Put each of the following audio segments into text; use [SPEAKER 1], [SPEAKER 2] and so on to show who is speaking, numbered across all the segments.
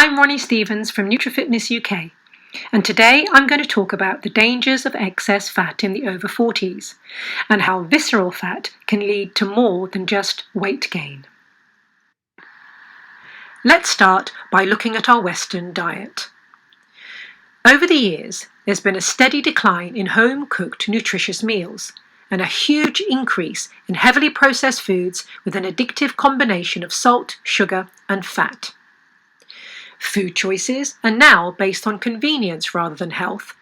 [SPEAKER 1] I'm Ronnie Stevens from NutriFitness UK, and today I'm going to talk about the dangers of excess fat in the over 40s and how visceral fat can lead to more than just weight gain. Let's start by looking at our Western diet. Over the years, there's been a steady decline in home-cooked nutritious meals and a huge increase in heavily processed foods with an addictive combination of salt, sugar, and fat. Food choices are now based on convenience rather than health,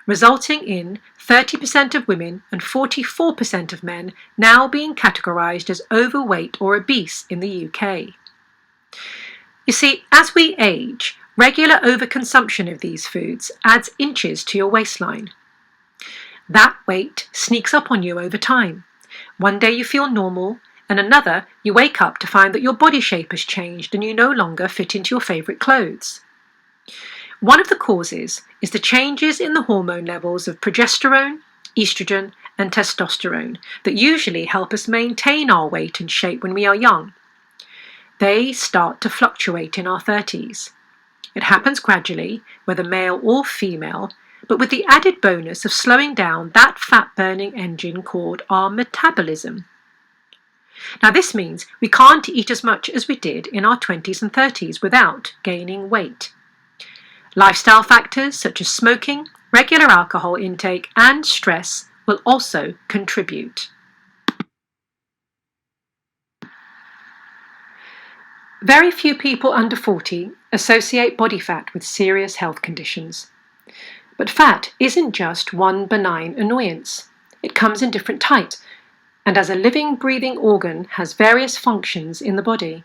[SPEAKER 1] resulting in 30% of women and 44% of men now being categorised as overweight or obese in the UK. You see, as we age, regular overconsumption of these foods adds inches to your waistline. That weight sneaks up on you over time. One day you feel normal, and another you wake up to find that your body shape has changed and you no longer fit into your favourite clothes. One of the causes is the changes in the hormone levels of progesterone, estrogen and testosterone that usually help us maintain our weight and shape when we are young. They start to fluctuate in our 30s. It happens gradually, whether male or female, but with the added bonus of slowing down that fat-burning engine called our metabolism. Now this means we can't eat as much as we did in our 20s and 30s without gaining weight. Lifestyle factors such as smoking, regular alcohol intake and stress will also contribute. Very few people under 40 associate body fat with serious health conditions. But fat isn't just one benign annoyance. It comes in different types, and as a living, breathing organ has various functions in the body.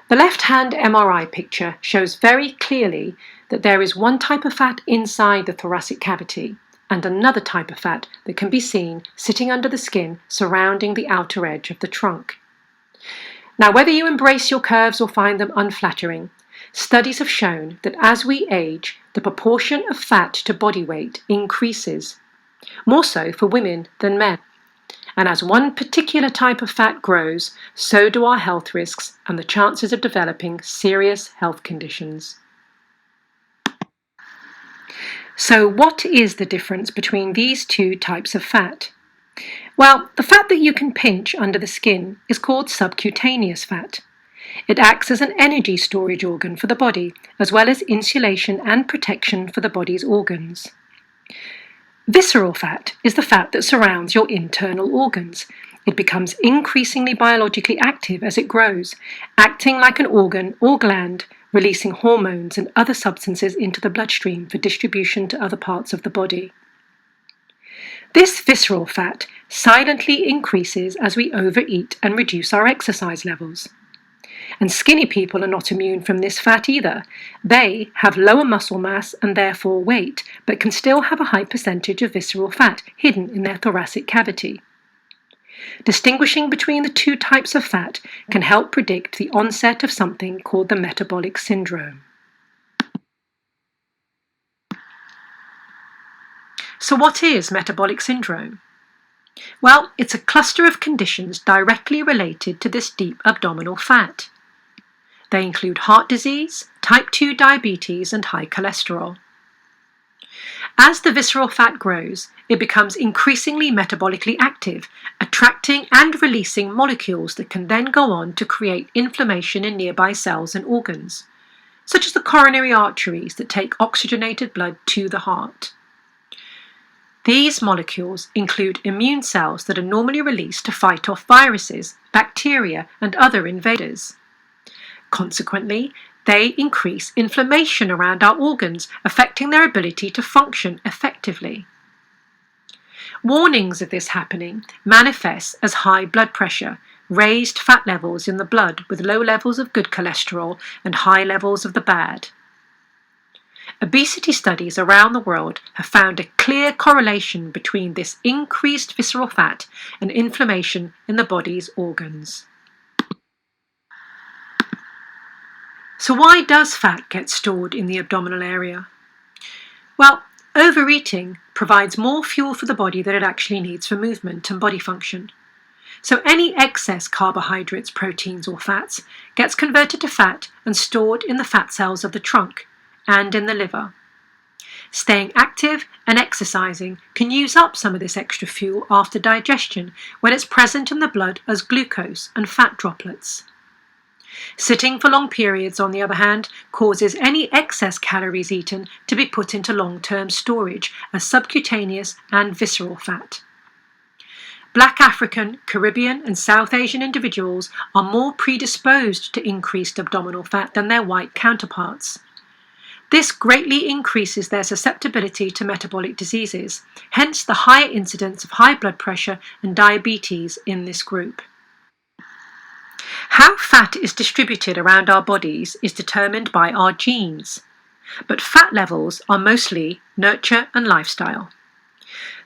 [SPEAKER 1] The left-hand MRI picture shows very clearly that there is one type of fat inside the thoracic cavity and another type of fat that can be seen sitting under the skin surrounding the outer edge of the trunk. Now, whether you embrace your curves or find them unflattering, studies have shown that as we age, the proportion of fat to body weight increases, more so for women than men. And as one particular type of fat grows, so do our health risks and the chances of developing serious health conditions. So what is the difference between these two types of fat? Well, the fat that you can pinch under the skin is called subcutaneous fat. It acts as an energy storage organ for the body, as well as insulation and protection for the body's organs. Visceral fat is the fat that surrounds your internal organs. It becomes increasingly biologically active as it grows, acting like an organ or gland, releasing hormones and other substances into the bloodstream for distribution to other parts of the body. This visceral fat silently increases as we overeat and reduce our exercise levels. And skinny people are not immune from this fat either. They have lower muscle mass and therefore weight, but can still have a high percentage of visceral fat hidden in their thoracic cavity. Distinguishing between the two types of fat can help predict the onset of something called the metabolic syndrome. So what is metabolic syndrome? Well, it's a cluster of conditions directly related to this deep abdominal fat. They include heart disease, type 2 diabetes, and high cholesterol. As the visceral fat grows, it becomes increasingly metabolically active, attracting and releasing molecules that can then go on to create inflammation in nearby cells and organs, such as the coronary arteries that take oxygenated blood to the heart. These molecules include immune cells that are normally released to fight off viruses, bacteria, and other invaders. Consequently, they increase inflammation around our organs, affecting their ability to function effectively. Warnings of this happening manifest as high blood pressure, raised fat levels in the blood with low levels of good cholesterol and high levels of the bad. Obesity studies around the world have found a clear correlation between this increased visceral fat and inflammation in the body's organs. So why does fat get stored in the abdominal area? Well, overeating provides more fuel for the body than it actually needs for movement and body function. So any excess carbohydrates, proteins or fats gets converted to fat and stored in the fat cells of the trunk and in the liver. Staying active and exercising can use up some of this extra fuel after digestion when it's present in the blood as glucose and fat droplets. Sitting for long periods, on the other hand, causes any excess calories eaten to be put into long-term storage as subcutaneous and visceral fat. Black African, Caribbean and South Asian individuals are more predisposed to increased abdominal fat than their white counterparts. This greatly increases their susceptibility to metabolic diseases, hence the higher incidence of high blood pressure and diabetes in this group. How fat is distributed around our bodies is determined by our genes, but fat levels are mostly nurture and lifestyle.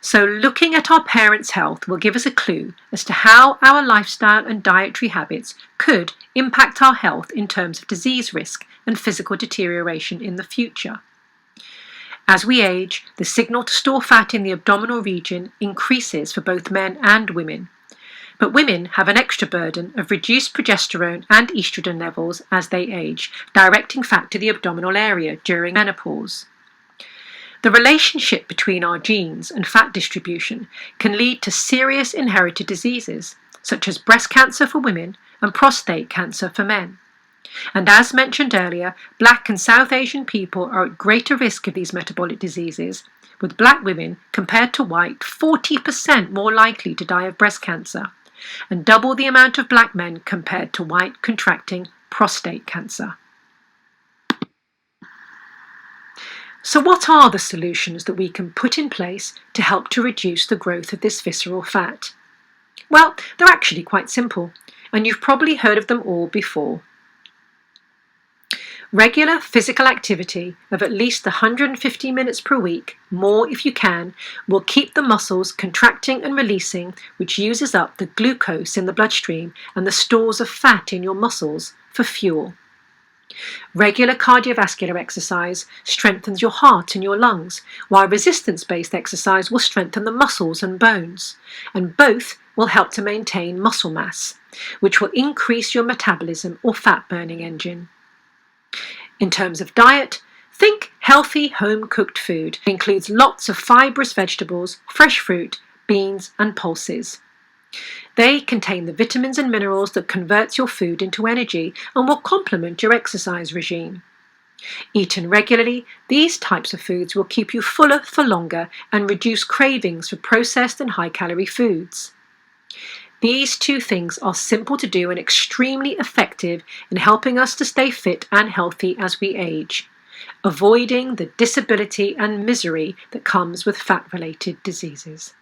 [SPEAKER 1] So looking at our parents' health will give us a clue as to how our lifestyle and dietary habits could impact our health in terms of disease risk and physical deterioration in the future. As we age, the signal to store fat in the abdominal region increases for both men and women. But women have an extra burden of reduced progesterone and estrogen levels as they age, directing fat to the abdominal area during menopause. The relationship between our genes and fat distribution can lead to serious inherited diseases, such as breast cancer for women and prostate cancer for men. And as mentioned earlier, Black and South Asian people are at greater risk of these metabolic diseases, with Black women compared to white 40% more likely to die of breast cancer, and double the amount of Black men compared to white contracting prostate cancer. So what are the solutions that we can put in place to help to reduce the growth of this visceral fat? Well, they're actually quite simple, and you've probably heard of them all before. Regular physical activity of at least 150 minutes per week, more if you can, will keep the muscles contracting and releasing, which uses up the glucose in the bloodstream and the stores of fat in your muscles for fuel. Regular cardiovascular exercise strengthens your heart and your lungs, while resistance-based exercise will strengthen the muscles and bones, and both will help to maintain muscle mass, which will increase your metabolism or fat-burning engine. In terms of diet, think healthy home-cooked food. It includes lots of fibrous vegetables, fresh fruit, beans and pulses. They contain the vitamins and minerals that converts your food into energy and will complement your exercise regime. Eaten regularly, these types of foods will keep you fuller for longer and reduce cravings for processed and high-calorie foods. These two things are simple to do and extremely effective in helping us to stay fit and healthy as we age, avoiding the disability and misery that comes with fat-related diseases.